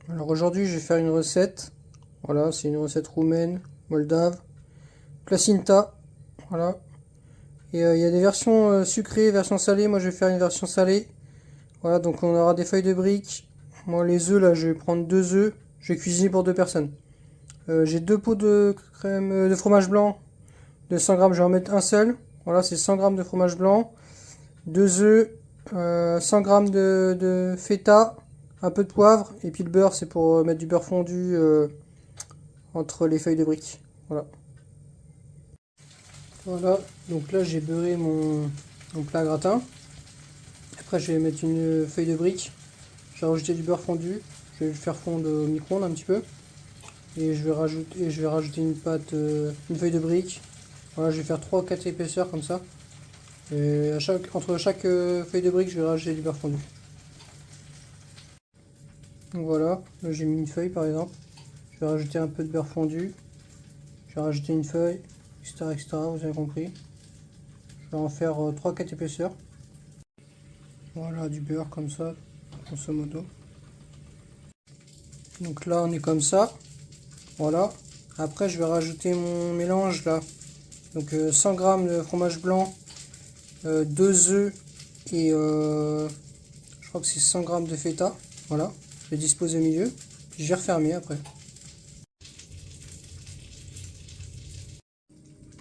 Alors aujourd'hui, je vais faire une recette. Voilà, c'est une recette roumaine, moldave, placinta. Voilà. Et il y a des versions sucrées, version salée. Moi, je vais faire une version salée. Voilà, donc on aura des feuilles de briques. Moi, les œufs, là, je vais prendre 2 œufs. Je vais cuisiner pour 2 personnes. J'ai 2 pots de crème de fromage blanc de 100 grammes. Je vais en mettre un seul. Voilà, c'est 100 grammes de fromage blanc, 2 œufs, 100 grammes de feta, un peu de poivre. Et puis le beurre, c'est pour mettre du beurre fondu entre les feuilles de briques. Voilà. Voilà, donc là j'ai beurré mon plat gratin. Après je vais mettre une feuille de brique. Je vais rajouter du beurre fondu. Je vais le faire fondre au micro-ondes un petit peu. Et je vais rajouter une pâte, une feuille de brique. Voilà, je vais faire 3 ou 4 épaisseurs comme ça. Et entre chaque feuille de brique, je vais rajouter du beurre fondu. Donc voilà, là j'ai mis une feuille par exemple. Je vais rajouter un peu de beurre fondu. Je vais rajouter une feuille, etc. etc. Vous avez compris. Je vais en faire 3-4 épaisseurs. Voilà, du beurre comme ça, grosso modo. Donc là, on est comme ça. Voilà. Après, je vais rajouter mon mélange là. Donc 100 grammes de fromage blanc, 2 œufs et je crois que c'est 100 grammes de feta. Voilà. Je vais disposer au milieu. Puis je vais refermer après.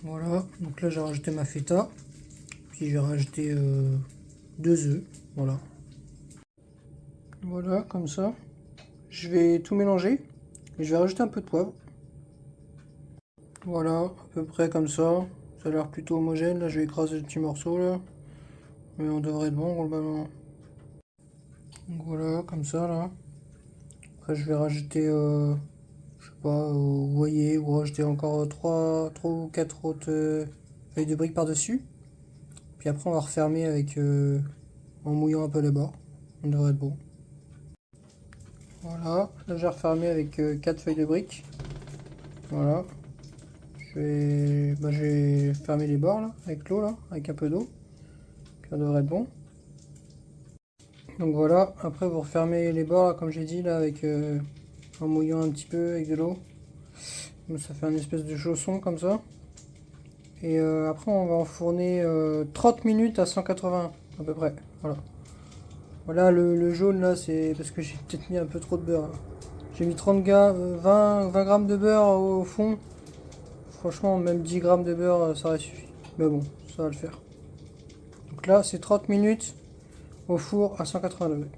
Voilà. Donc là, j'ai rajouté ma feta. Puis je vais rajouter 2 œufs. Voilà. Voilà, comme ça. Je vais tout mélanger et je vais rajouter un peu de poivre. Voilà, à peu près comme ça. Ça a l'air plutôt homogène. Là, je vais écraser le petit morceau là. Mais on devrait être bon globalement. Donc voilà, comme ça là. Après, je vais rajouter, je sais pas, vous voyez, ou rajouter encore 3 ou 4 autres feuilles de briques par-dessus. Puis après, on va refermer avec, en mouillant un peu les bords. On devrait être bon. Voilà, là j'ai refermé avec 4 feuilles de briques. Voilà. Je vais fermer les bords là, avec l'eau là, avec un peu d'eau. Puis ça devrait être bon. Donc voilà, après vous refermez les bords là, comme j'ai dit là, avec en mouillant un petit peu avec de l'eau. Ça fait un espèce de chausson comme ça. Et après on va enfourner 30 minutes à 180 à peu près. Voilà. Voilà le jaune là, c'est parce que j'ai peut-être mis un peu trop de beurre. J'ai mis 20 grammes de beurre au fond. Franchement, même 10 grammes de beurre, ça aurait suffi. Mais bon, ça va le faire. Donc là, c'est 30 minutes au four à 180 degrés.